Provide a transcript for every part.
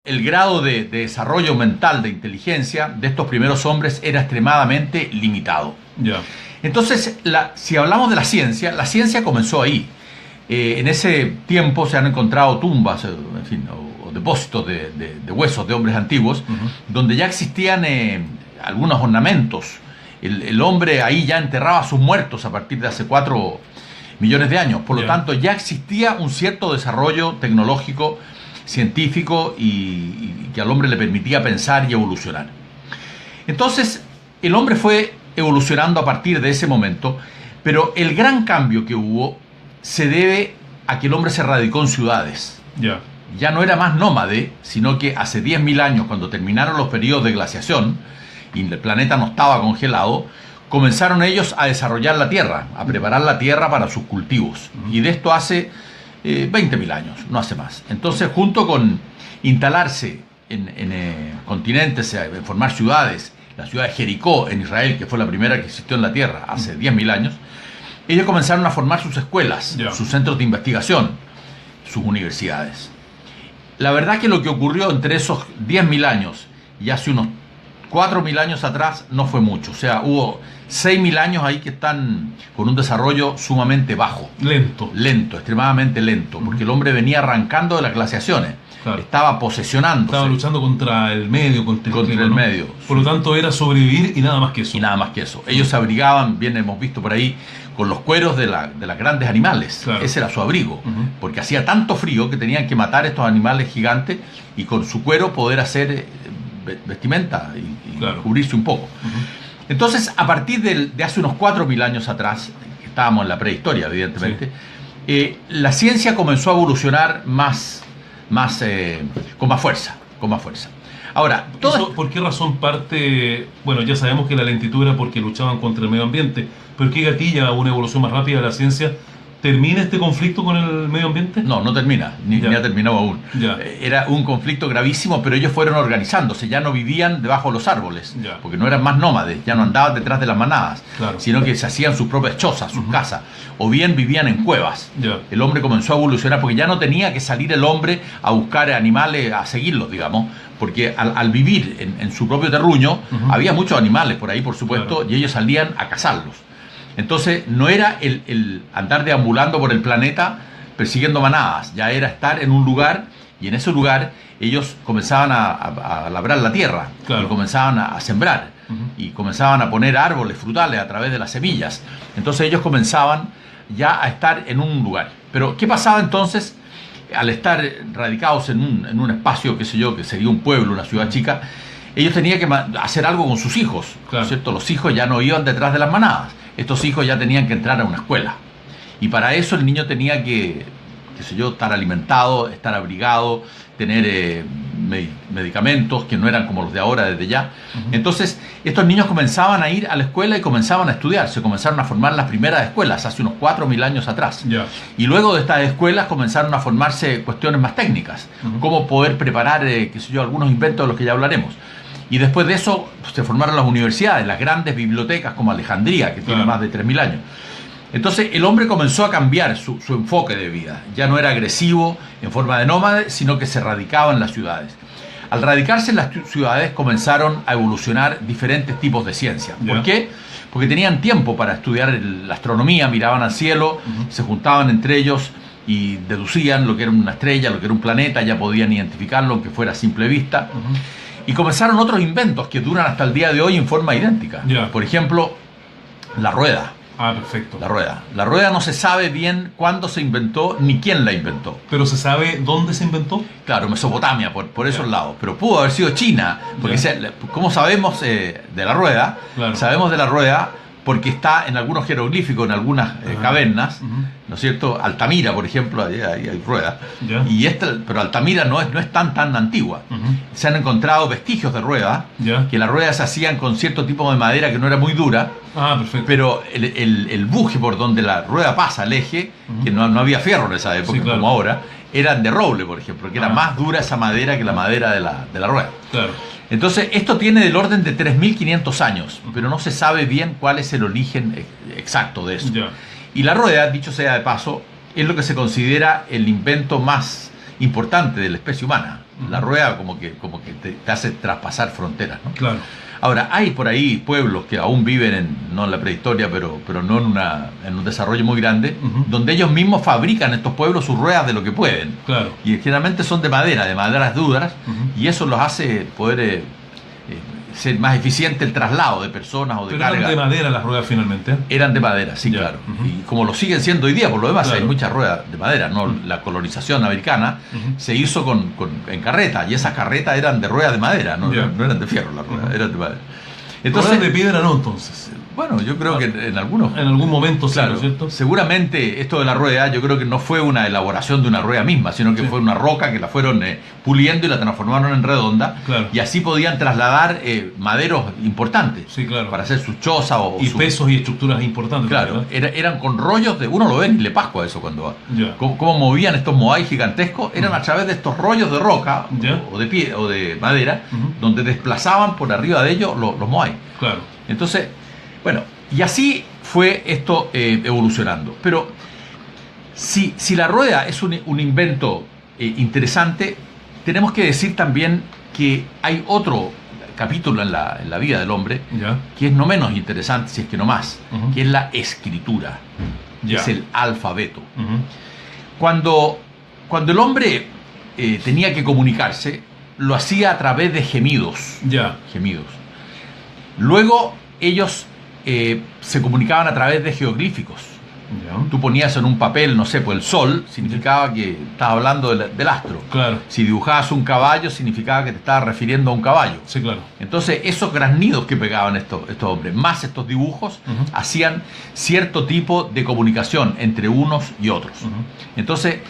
El grado de desarrollo mental, de inteligencia de estos primeros hombres era extremadamente limitado. Ya. Entonces, si hablamos de la ciencia comenzó ahí. En ese tiempo se han encontrado tumbas, en fin, o depósitos de huesos de hombres antiguos, donde ya existían algunos ornamentos. El hombre ahí ya enterraba a sus muertos a partir de hace 4 millones de años. Por lo tanto, ya existía un cierto desarrollo tecnológico, científico, y que al hombre le permitía pensar y evolucionar. Entonces, el hombre fue evolucionando a partir de ese momento, pero el gran cambio que hubo se debe a que el hombre se radicó en ciudades. Ya. Ya no era más nómade, sino que hace 10.000 años, cuando terminaron los periodos de glaciación y el planeta no estaba congelado, comenzaron ellos a desarrollar la tierra, a preparar la tierra para sus cultivos. Y de esto hace 20.000 años, no hace más. Entonces, junto con instalarse en continentes, en formar ciudades, la ciudad de Jericó en Israel, que fue la primera que existió en la tierra hace 10.000 años, ellos comenzaron a formar sus escuelas, sus centros de investigación, sus universidades. La verdad que lo que ocurrió entre esos 10.000 años y hace unos 4.000 años atrás no fue mucho. O sea, hubo 6.000 años ahí que están con un desarrollo sumamente bajo. Lento, extremadamente lento, porque el hombre venía arrancando de las glaciaciones. Claro. Estaba posesionándose. Estaba luchando contra el medio, contra el clima, medio. Por lo tanto, era sobrevivir y nada más que eso. Y nada más que eso. Ellos se abrigaban, bien hemos visto por ahí, con los cueros de los grandes animales. Claro. Ese era su abrigo. Porque hacía tanto frío que tenían que matar estos animales gigantes y con su cuero poder hacer vestimenta y claro, cubrirse un poco. Entonces, a partir de hace unos 4.000 años atrás, que estábamos en la prehistoria, evidentemente, la ciencia comenzó a evolucionar con más fuerza. Ahora, ¿por qué razón parte? Bueno, ya sabemos que la lentitud era porque luchaban contra el medio ambiente, pero ¿qué gatilla una evolución más rápida de la ciencia? ¿Termina este conflicto con el medio ambiente? No, no termina, ni ha terminado aún. Era un conflicto gravísimo, pero ellos fueron organizándose, ya no vivían debajo de los árboles, porque no eran más nómades, ya no andaban detrás de las manadas, sino que se hacían sus propias chozas, sus casas, o bien vivían en cuevas. El hombre comenzó a evolucionar, porque ya no tenía que salir el hombre a buscar animales, a seguirlos, digamos, porque al vivir en su propio terruño, había muchos animales por ahí, por supuesto, y ellos salían a cazarlos. Entonces no era el andar deambulando por el planeta persiguiendo manadas, ya era estar en un lugar, y en ese lugar ellos comenzaban a labrar la tierra, y comenzaban a sembrar, y comenzaban a poner árboles frutales a través de las semillas. Entonces ellos comenzaban ya a estar en un lugar. Pero ¿qué pasaba entonces al estar radicados en un espacio, qué sé yo, que sería un pueblo, una ciudad chica? Ellos tenían que hacer algo con sus hijos, ¿cierto? Los hijos ya no iban detrás de las manadas. Estos hijos ya tenían que entrar a una escuela. Y para eso el niño tenía que, qué sé yo, estar alimentado, estar abrigado, tener medicamentos que no eran como los de ahora desde ya. Entonces, estos niños comenzaban a ir a la escuela y comenzaban a estudiar. Se comenzaron a formar las primeras escuelas hace unos 4.000 años atrás. Y luego de estas escuelas comenzaron a formarse cuestiones más técnicas. Cómo poder preparar, qué sé yo, algunos inventos de los que ya hablaremos. Y después de eso se formaron las universidades, las grandes bibliotecas como Alejandría, que tiene más de 3.000 años. Entonces el hombre comenzó a cambiar su enfoque de vida. Ya no era agresivo en forma de nómade, sino que se radicaba en las ciudades. Al radicarse en las ciudades comenzaron a evolucionar diferentes tipos de ciencia. ¿Por qué? Porque tenían tiempo para estudiar la astronomía, miraban al cielo, se juntaban entre ellos y deducían lo que era una estrella, lo que era un planeta, ya podían identificarlo aunque fuera a simple vista. Y comenzaron otros inventos que duran hasta el día de hoy en forma idéntica. Por ejemplo, la rueda. Perfecto. La rueda no se sabe bien cuándo se inventó ni quién la inventó. ¿Pero se sabe dónde se inventó? Claro, Mesopotamia, por esos lados. Pero pudo haber sido China, porque ¿cómo sabemos de la rueda? Sabemos de la rueda porque está en algunos jeroglíficos, en algunas cavernas, ¿no es cierto? Altamira, por ejemplo, ahí hay rueda. Pero Altamira no es tan antigua. Se han encontrado vestigios de rueda, que las ruedas se hacían con cierto tipo de madera que no era muy dura, pero el buje por donde la rueda pasa, el eje, que no había fierro en esa época, como ahora, eran de roble, por ejemplo, que era más dura esa madera que la madera de la rueda. Entonces, esto tiene del orden de 3.500 años, pero no se sabe bien cuál es el origen exacto de eso. Y la rueda, dicho sea de paso, es lo que se considera el invento más importante de la especie humana. La rueda como que te hace traspasar fronteras, ¿no? Claro. Ahora, hay por ahí pueblos que aún viven no en la prehistoria, pero no en un desarrollo muy grande, donde ellos mismos fabrican estos pueblos sus ruedas de lo que pueden. Claro. Y generalmente son de maderas duras, y eso los hace poder ser más eficiente el traslado de personas o de carga. Pero eran de madera las ruedas finalmente. Eran de madera, sí, claro. Y como lo siguen siendo hoy día, por lo demás, claro, hay muchas ruedas de madera, ¿no? La colonización americana se hizo en carreta, y esas carretas eran de ruedas de madera, no eran de fierro las ruedas, eran de madera. Entonces, ruedas de piedra no, entonces. Bueno, yo creo que en algún momento sí, claro, ¿no es cierto? Seguramente esto de la rueda, yo creo que no fue una elaboración de una rueda misma, sino que fue una roca que la fueron puliendo y la transformaron en redonda, y así podían trasladar maderos importantes para hacer sus chozas y pesos y estructuras importantes. Claro, eran con rollos de... Uno lo ve en Le Pascua eso cuando va. Cómo movían estos moai gigantescos, eran a través de estos rollos de roca o de madera, donde desplazaban por arriba de ellos los moai. Claro. Entonces, bueno, y así fue esto evolucionando. Pero si la rueda es un invento interesante, tenemos que decir también que hay otro capítulo en la vida del hombre que es no menos interesante, si es que no más, que es la escritura, que es el alfabeto. Cuando el hombre tenía que comunicarse, lo hacía a través de gemidos. Gemidos. Luego ellos se comunicaban a través de geoglíficos. Tú ponías en un papel, no sé, pues el sol significaba que estabas hablando del astro. Claro. Si dibujabas un caballo, significaba que te estabas refiriendo a un caballo. Sí, claro. Entonces, esos graznidos que pegaban estos hombres, más estos dibujos, hacían cierto tipo de comunicación entre unos y otros. Entonces,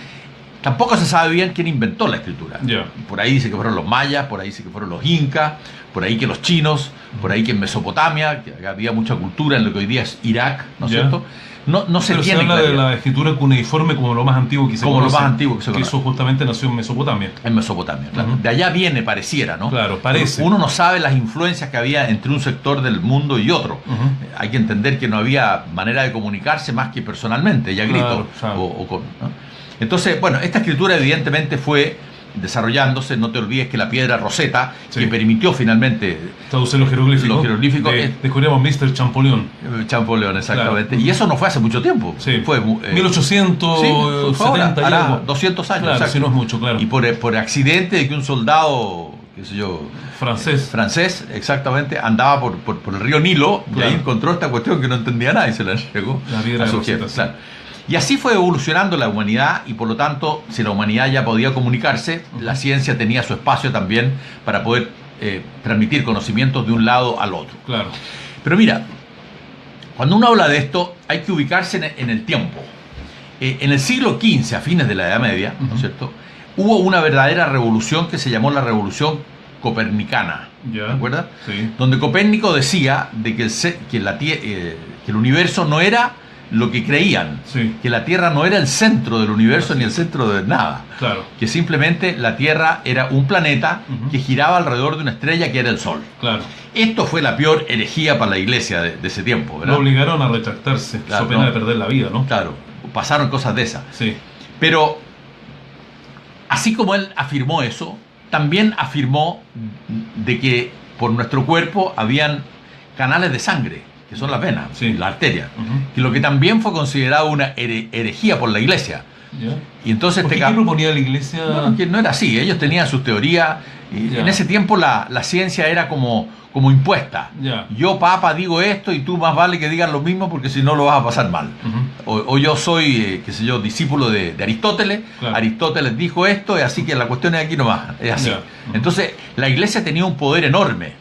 tampoco se sabe bien quién inventó la escritura. Por ahí dice que fueron los mayas, por ahí dice que fueron los incas, por ahí que los chinos, por ahí que en Mesopotamia, que había mucha cultura en lo que hoy día es Irak, ¿no es cierto? No se Pero tiene se habla de la escritura cuneiforme como lo más antiguo que se conoce. Como lo más antiguo que se conoce. Que eso justamente nació en Mesopotamia. En Mesopotamia, claro. De allá viene, pareciera, ¿no? Claro, parece. Uno no sabe las influencias que había entre un sector del mundo y otro. Hay que entender que no había manera de comunicarse más que personalmente, ya grito. ¿No? Entonces, bueno, esta escritura evidentemente fue desarrollándose. No te olvides que la piedra Rosetta, que permitió finalmente traducir los jeroglíficos, descubrimos Mr. Champollion. Champollion, exactamente. Claro. Y eso no fue hace mucho tiempo. Fue 1870 y algo. 200 años. Claro, si no es mucho, claro. Y por accidente de que un soldado, qué sé yo, francés, exactamente, andaba por el río Nilo, y ahí encontró esta cuestión que no entendía nada y se la llegó a su jefe. Claro. Y así fue evolucionando la humanidad, y por lo tanto, si la humanidad ya podía comunicarse, la ciencia tenía su espacio también para poder transmitir conocimientos de un lado al otro. Claro. Pero mira, cuando uno habla de esto, hay que ubicarse en el tiempo. En el siglo XV, a fines de la Edad Media, ¿no es cierto?, hubo una verdadera revolución que se llamó la Revolución Copernicana. ¿Te acuerdas? Sí. Donde Copérnico decía de que el universo no era lo que creían, que la Tierra no era el centro del universo ni el centro de nada, que simplemente la Tierra era un planeta que giraba alrededor de una estrella que era el Sol. Esto fue la peor herejía para la Iglesia de ese tiempo, ¿verdad? Lo obligaron a retractarse, so pena de perder la vida, ¿no? Claro, pasaron cosas de esas. Pero así como él afirmó eso, también afirmó de que por nuestro cuerpo habían canales de sangre, que son las venas, la arteria, que lo que también fue considerado una herejía por la Iglesia. Y entonces ¿Por qué proponía la Iglesia? No, que no era así, ellos tenían sus teorías, y en ese tiempo la ciencia era como impuesta. Yo, papa, digo esto, y tú más vale que digas lo mismo, porque si no lo vas a pasar mal. O yo soy, qué sé yo, discípulo de Aristóteles, Aristóteles dijo esto, y así que la cuestión es aquí nomás, es así. Entonces la Iglesia tenía un poder enorme,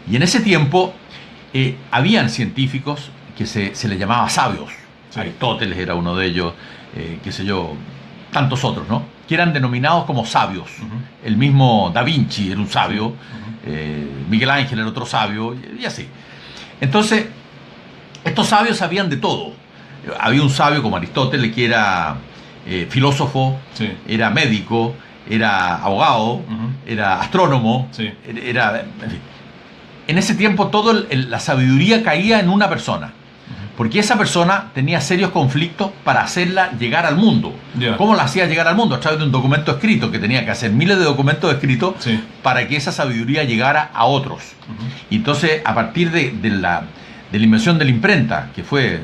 y en ese tiempo habían científicos que se les llamaba sabios. Aristóteles era uno de ellos, qué sé yo, tantos otros, ¿no?, que eran denominados como sabios. El mismo Da Vinci era un sabio, Miguel Ángel era otro sabio, y así. Entonces, estos sabios sabían de todo. Había un sabio como Aristóteles que era filósofo, era médico, era abogado, era astrónomo, era, en fin. En ese tiempo toda la sabiduría caía en una persona. Porque esa persona tenía serios conflictos para hacerla llegar al mundo. ¿Cómo la hacía llegar al mundo? A través de un documento escrito, que tenía que hacer miles de documentos escritos para que esa sabiduría llegara a otros. Y entonces, a partir de la invención de la imprenta, que fue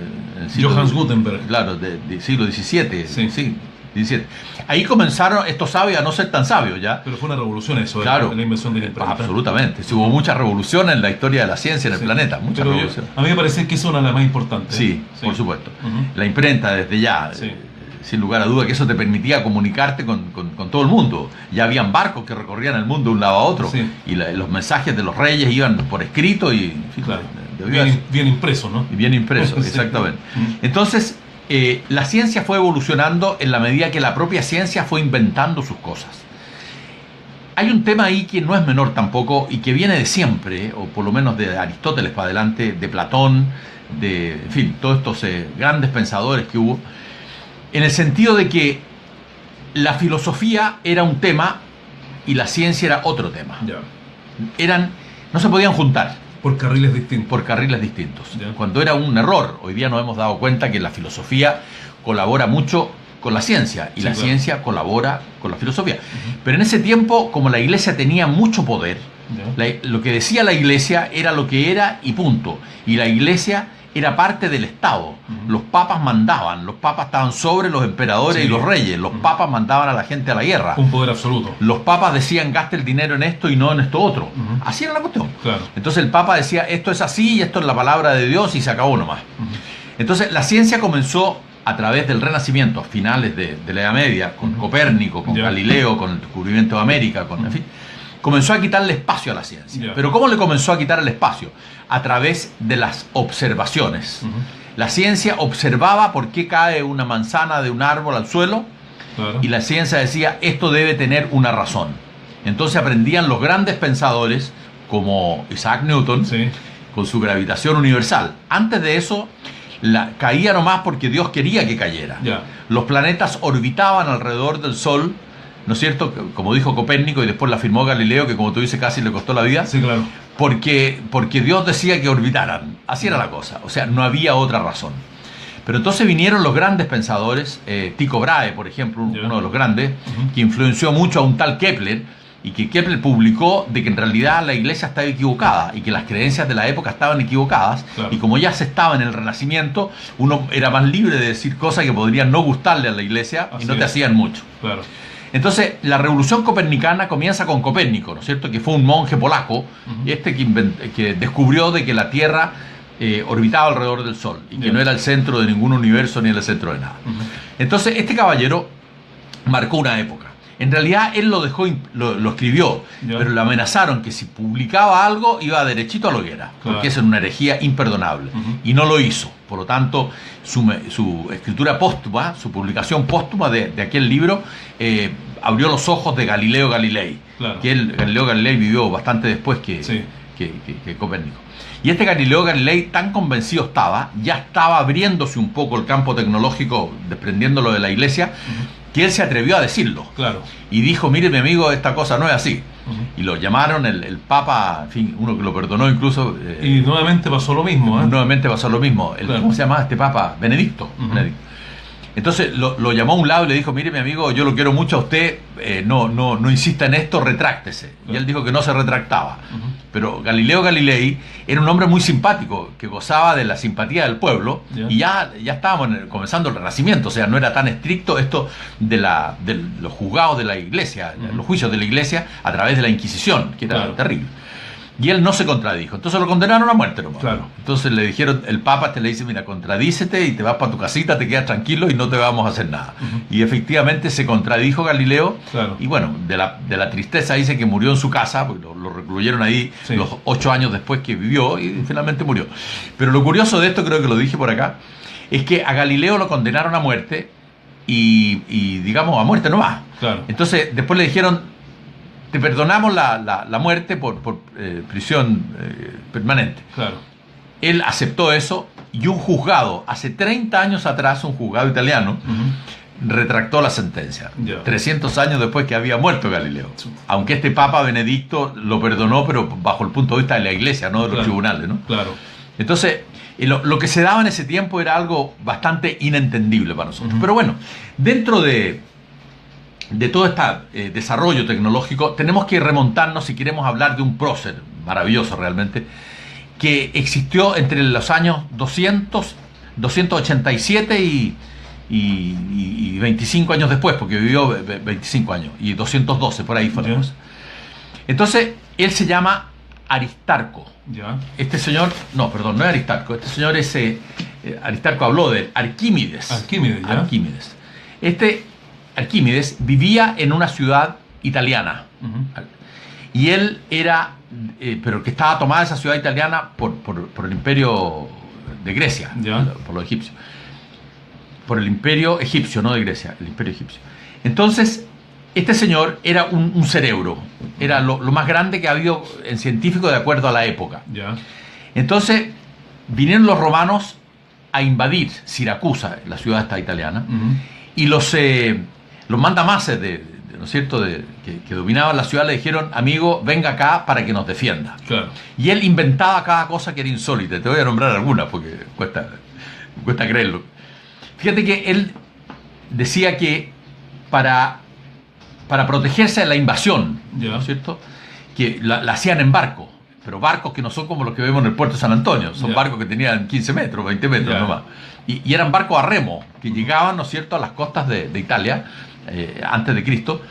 Johannes Gutenberg. Claro, del siglo XVII. Sí. 17. Ahí comenzaron estos sabios a no ser tan sabios ya. Pero fue una revolución eso, claro, la invención de la imprenta. Absolutamente. Hubo muchas revoluciones en la historia de la ciencia en el planeta. Muchas revoluciones. A mí me parece que es una de las más importantes. Sí, por supuesto. La imprenta desde ya, sin lugar a duda, que eso te permitía comunicarte con todo el mundo. Ya habían barcos que recorrían el mundo de un lado a otro. Y los mensajes de los reyes iban por escrito y... Claro. Bien impreso, ¿no? Y bien impreso, exactamente. Entonces... la ciencia fue evolucionando en la medida que la propia ciencia fue inventando sus cosas. Hay un tema ahí que no es menor tampoco y que viene de siempre, o por lo menos de Aristóteles para adelante, de Platón, en fin, todos estos grandes pensadores que hubo, en el sentido de que la filosofía era un tema y la ciencia era otro tema. No se podían juntar. Por carriles distintos. Por carriles distintos. Cuando era un error, hoy día nos hemos dado cuenta que la filosofía colabora mucho con la ciencia y la ciencia colabora con la filosofía. Pero en ese tiempo, como la Iglesia tenía mucho poder, lo que decía la Iglesia era lo que era y punto. Y la Iglesia era parte del Estado. Los papas mandaban, los papas estaban sobre los emperadores y los reyes, los papas mandaban a la gente a la guerra. Un poder absoluto. Los papas decían gaste el dinero en esto y no en esto otro. Así era la cuestión. Claro. Entonces el papa decía esto es así y esto es la palabra de Dios y se acabó nomás. Entonces la ciencia comenzó a través del Renacimiento, a finales de la Edad Media, con Copérnico, con Galileo, con el descubrimiento de América, en fin. Comenzó a quitarle espacio a la ciencia. ¿Pero cómo le comenzó a quitar el espacio? A través de las observaciones. La ciencia observaba por qué cae una manzana de un árbol al suelo y la ciencia decía, esto debe tener una razón. Entonces aprendían los grandes pensadores como Isaac Newton con su gravitación universal. Antes de eso, caía nomás porque Dios quería que cayera. Los planetas orbitaban alrededor del Sol, ¿no es cierto? Como dijo Copérnico y después la afirmó Galileo, que como tú dices casi le costó la vida. Sí, claro. Porque Dios decía que orbitaran. Así era la cosa. O sea, no había otra razón. Pero entonces vinieron los grandes pensadores, Tycho Brahe, por ejemplo, uno de los grandes, que influenció mucho a un tal Kepler, y que Kepler publicó de que en realidad la Iglesia estaba equivocada y que las creencias de la época estaban equivocadas. Y como ya se estaba en el Renacimiento, uno era más libre de decir cosas que podrían no gustarle a la Iglesia y no te hacían mucho. Claro. Entonces, la revolución copernicana comienza con Copérnico, ¿no es cierto? Que fue un monje polaco, que descubrió de que la Tierra orbitaba alrededor del Sol y que no era el centro de ningún universo ni el centro de nada. Entonces, este caballero marcó una época. En realidad, él lo escribió, pero le amenazaron que si publicaba algo iba derechito a la hoguera, porque eso era una herejía imperdonable. Y no lo hizo. Por lo tanto, su escritura póstuma, su publicación póstuma de aquel libro, abrió los ojos de Galileo Galilei. Galileo Galilei vivió bastante después que Copérnico. Y este Galileo Galilei tan convencido ya estaba abriéndose un poco el campo tecnológico, desprendiéndolo de la Iglesia, que él se atrevió a decirlo. Y dijo, mire mi amigo, esta cosa no es así. Y lo llamaron el Papa, en fin, uno que lo perdonó incluso. Y nuevamente pasó lo mismo. Nuevamente pasó lo mismo. ¿Cómo se llamaba este Papa? Benedicto. Entonces lo llamó a un lado y le dijo, mire mi amigo, yo lo quiero mucho a usted, no insista en esto, retráctese. Y él dijo que no se retractaba. Pero Galileo Galilei era un hombre muy simpático, que gozaba de la simpatía del pueblo, y ya estábamos comenzando el Renacimiento, o sea, no era tan estricto esto de los juzgados de la Iglesia, los juicios de la Iglesia a través de la Inquisición, que era terrible. Y él no se contradijo. Entonces lo condenaron a muerte nomás. Entonces le dijeron, el Papa le dice, mira, contradícete y te vas para tu casita, te quedas tranquilo y no te vamos a hacer nada. Y efectivamente se contradijo Galileo. Y bueno, de la tristeza dice que murió en su casa, porque lo recluyeron ahí los 8 años después que vivió y finalmente murió. Pero lo curioso de esto, creo que lo dije por acá, es que a Galileo lo condenaron a muerte y digamos, a muerte nomás. Entonces después le dijeron, te perdonamos la muerte por prisión permanente. Él aceptó eso y un juzgado, hace 30 años atrás, un juzgado italiano, retractó la sentencia. 300 años después que había muerto Galileo. Aunque este Papa Benedicto lo perdonó, pero bajo el punto de vista de la Iglesia, no de los tribunales, ¿no? Entonces, lo que se daba en ese tiempo era algo bastante inentendible para nosotros. Pero bueno, dentro de todo este desarrollo tecnológico, tenemos que remontarnos si queremos hablar de un prócer maravilloso realmente, que existió entre los años 287 y 25 años después, porque vivió 25 años, y 212, por ahí fue la cosa. Entonces, él se llama Aristarco. Ya. Este señor, no es Aristarco, este señor es, Aristarco habló de Arquímedes. Arquímedes, ya. Arquímedes. Arquímedes vivía en una ciudad italiana. Y él era, pero que estaba tomada esa ciudad italiana por el imperio de Grecia, por los egipcios. Por el imperio egipcio, no de Grecia, el imperio egipcio. Entonces, este señor era un cerebro, era lo más grande que ha habido en científico de acuerdo a la época. Ya. Entonces, vinieron los romanos a invadir Siracusa, la ciudad esta italiana, y los mandamases ¿no es cierto?, que dominaban la ciudad le dijeron: amigo, venga acá para que nos defienda. Claro. Y él inventaba cada cosa que era insólita. Te voy a nombrar algunas porque cuesta creerlo. Fíjate que él decía que para protegerse de la invasión, ¿no es cierto?, que la hacían en barco, pero barcos que no son como los que vemos en el puerto de San Antonio, son barcos que tenían 15 metros, 20 metros nomás, y eran barcos a remo, que llegaban, ¿no es cierto?, a las costas de Italia, antes de Cristo,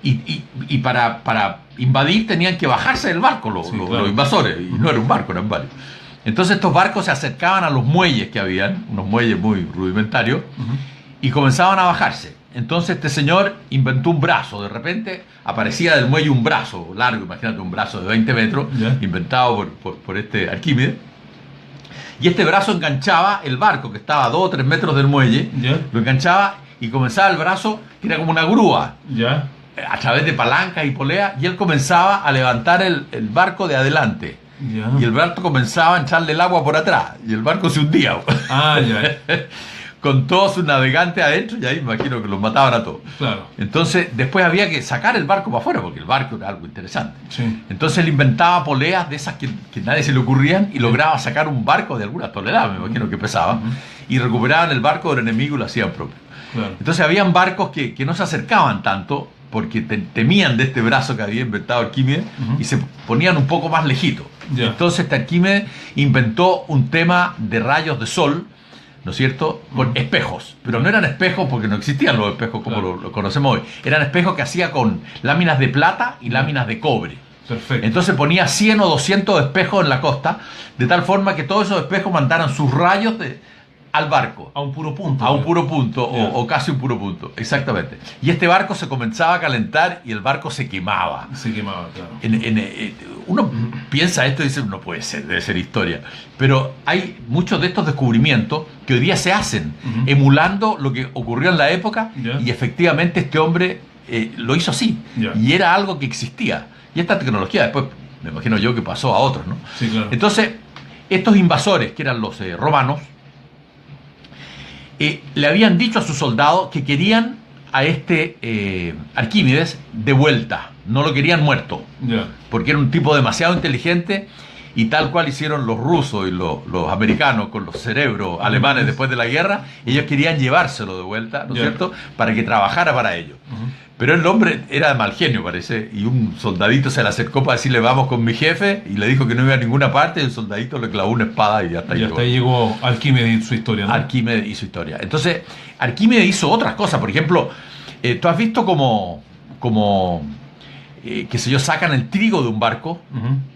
y para invadir tenían que bajarse del barco los invasores, y no era un barco, eran varios. Entonces estos barcos se acercaban a los muelles que habían, unos muelles muy rudimentarios, y comenzaban a bajarse. Entonces este señor inventó un brazo. De repente aparecía del muelle un brazo largo, imagínate, un brazo de 20 metros, inventado por este Arquímedes. Y este brazo enganchaba el barco, que estaba a 2 o 3 metros del muelle, lo enganchaba y comenzaba el brazo, que era como una grúa, a través de palancas y poleas, y él comenzaba a levantar el barco de adelante. Y el barco comenzaba a echarle el agua por atrás, y el barco se hundía. Con todos sus navegantes adentro, y ahí me imagino que los mataban a todos. Claro. Entonces, después había que sacar el barco para afuera, porque el barco era algo interesante. Sí. Entonces él inventaba poleas de esas que nadie se le ocurrían, y lograba sacar un barco de algunas toneladas, me imagino que pesaba, y recuperaban el barco del enemigo y lo hacían propio. Claro. Entonces habían barcos que no se acercaban tanto, porque temían de este brazo que había inventado Arquímedes, y se ponían un poco más lejitos. Entonces este Arquímedes inventó un tema de rayos de sol, ¿no es cierto?, con espejos. Pero no eran espejos porque no existían los espejos como lo conocemos hoy. Eran espejos que hacía con láminas de plata y láminas de cobre. Perfecto. Entonces ponía 100 o 200 espejos en la costa, de tal forma que todos esos espejos mandaran sus rayos al barco. A un puro punto. A un puro punto, o casi un puro punto, exactamente. Y este barco se comenzaba a calentar y el barco se quemaba. Se quemaba, claro. Uno piensa esto y dice: no puede ser, debe ser historia. Pero hay muchos de estos descubrimientos que hoy día se hacen, emulando lo que ocurrió en la época, y efectivamente este hombre lo hizo así. Y era algo que existía. Y esta tecnología después, me imagino yo, que pasó a otros, ¿no? Sí, claro. Entonces, estos invasores, que eran los romanos, le habían dicho a sus soldados que querían a este Arquímedes de vuelta, no lo querían muerto, porque era un tipo demasiado inteligente, y tal cual hicieron los rusos y los americanos con los cerebros alemanes después de la guerra. Ellos querían llevárselo de vuelta, ¿no es cierto?, para que trabajara para ellos. Pero el hombre era de mal genio, parece, y un soldadito se le acercó para decirle: vamos con mi jefe, y le dijo que no iba a ninguna parte, y el soldadito le clavó una espada y hasta ahí llegó Arquímedes y su historia, ¿no? Arquímedes y su historia. Entonces, Arquímedes hizo otras cosas. Por ejemplo, tú has visto como qué sé yo, sacan el trigo de un barco,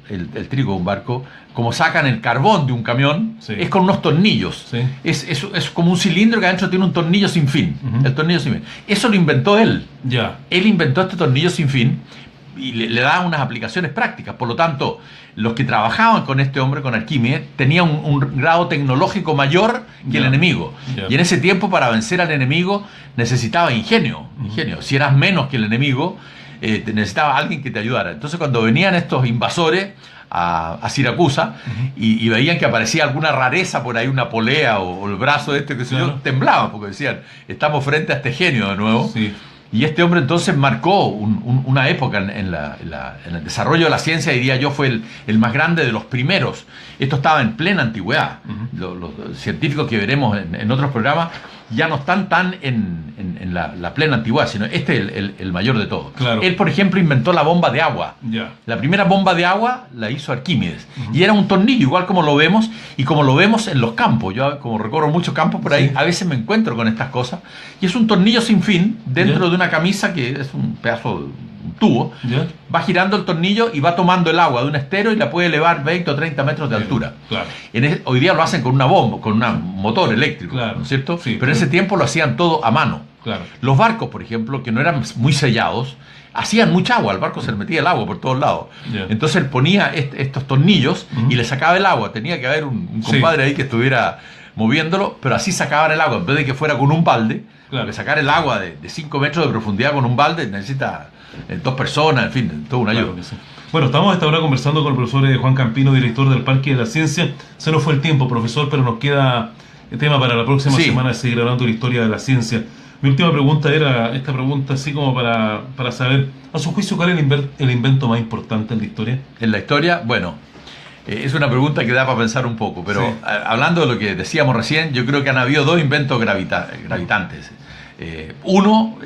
el trigo de un barco, como sacan el carbón de un camión, es con unos tornillos. Es como un cilindro que adentro tiene un tornillo sin fin. El tornillo sin fin. Eso lo inventó él. Él inventó este tornillo sin fin y le da unas aplicaciones prácticas. Por lo tanto, los que trabajaban con este hombre, con Arquímedes, tenían un grado tecnológico mayor que el enemigo. Y en ese tiempo, para vencer al enemigo, necesitaba ingenio. Si eras menos que el enemigo, necesitaba alguien que te ayudara. Entonces, cuando venían estos invasores a Siracusa, y veían que aparecía alguna rareza por ahí, una polea o el brazo de este, que se yo, temblaban, porque decían: estamos frente a este genio de nuevo. Y este hombre entonces marcó una época en el desarrollo de la ciencia, diría yo, fue el más grande de los primeros. Esto estaba en plena antigüedad. Los científicos que veremos en otros programas ya no están tan en la plena antigüedad, sino este es el mayor de todos. Claro. Él, por ejemplo, inventó la bomba de agua. La primera bomba de agua la hizo Arquímedes. Y era un tornillo, igual como lo vemos, y como lo vemos en los campos. Yo, como recorro muchos campos por ahí, a veces me encuentro con estas cosas. Y es un tornillo sin fin dentro de una camisa que es un pedazo de un tubo. Va girando el tornillo y va tomando el agua de un estero y la puede elevar 20 o 30 metros de altura. Claro. Hoy día lo hacen con una bomba, con un motor eléctrico, ¿no es cierto? Sí, pero en ese tiempo lo hacían todo a mano. Claro. Los barcos, por ejemplo, que no eran muy sellados, hacían mucha agua, al barco se le metía el agua por todos lados. Entonces él ponía estos tornillos y le sacaba el agua. Tenía que haber un compadre ahí que estuviera moviéndolo, pero así sacaban el agua. En vez de que fuera con un balde, porque sacar el agua de 5 metros de profundidad con un balde necesita 2 personas, en fin, toda una ayuda. Bueno, estamos hasta ahora conversando con el profesor Juan Campino, director del Parque de la Ciencia. Se nos fue el tiempo, profesor, pero nos queda el tema para la próxima semana de seguir hablando de la historia de la ciencia. Mi última pregunta era esta pregunta así como para saber, a su juicio, ¿cuál es el invento más importante en la historia? En la historia, bueno, es una pregunta que da para pensar un poco, pero hablando de lo que decíamos recién, yo creo que han habido 2 inventos gravitantes. Uno,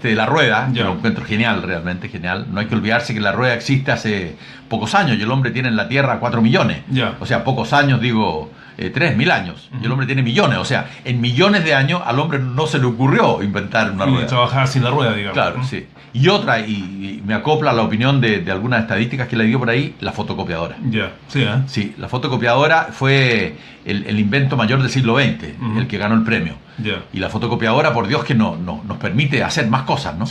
la rueda, que lo encuentro genial, realmente genial. No hay que olvidarse que la rueda existe hace pocos años y el hombre tiene en la Tierra 4 millones. O sea, pocos años, digo, 3.000 años. Y el hombre tiene millones. O sea, en millones de años al hombre no se le ocurrió inventar una rueda. Trabajar sin la rueda, digamos. Claro, sí. Y otra, y me acopla a la opinión de algunas estadísticas que le dio por ahí, la fotocopiadora. Sí, la fotocopiadora fue el invento mayor del siglo XX, el que ganó el premio. Y la fotocopiadora, por Dios, que nos permite hacer más cosas, ¿no?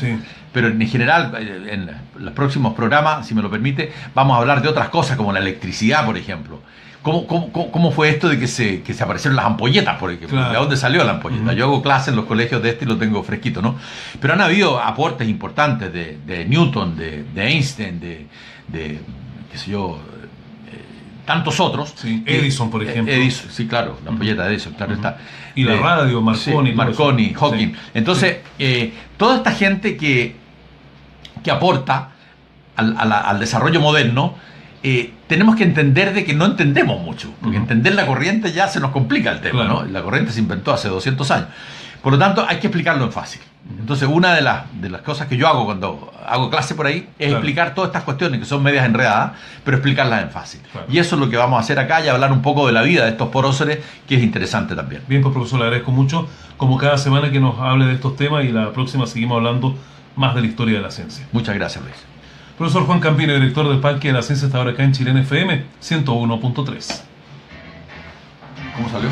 Pero en general, en los próximos programas, si me lo permite, vamos a hablar de otras cosas, como la electricidad, por ejemplo. ¿Cómo fue esto de que se aparecieron las ampolletas, por ejemplo? ¿De dónde salió la ampolleta? Yo hago clases en los colegios de y lo tengo fresquito, ¿no? Pero han habido aportes importantes de Newton, de Einstein, de qué sé yo, tantos otros. Edison, por ejemplo. Edison, sí, claro, la ampolleta de Edison, claro está. Y la radio, Marconi. Marconi, Hawking. Entonces, toda esta gente que aporta al desarrollo moderno, tenemos que entender de que no entendemos mucho, porque entender la corriente ya se nos complica el tema, ¿no? La corriente se inventó hace 200 años. Por lo tanto, hay que explicarlo en fácil. Entonces, una de las cosas que yo hago cuando hago clase por ahí es explicar todas estas cuestiones que son medias enredadas, pero explicarlas en fácil. Y eso es lo que vamos a hacer acá y hablar un poco de la vida de estos próceres, que es interesante también. Bien, pues profesor, le agradezco mucho, como cada semana, que nos hable de estos temas, y la próxima seguimos hablando más de la historia de la ciencia. Muchas gracias, Luis. Profesor Juan Campino, director del Parque de la Ciencia, está ahora acá en Chilena FM 101.3. ¿Cómo salió?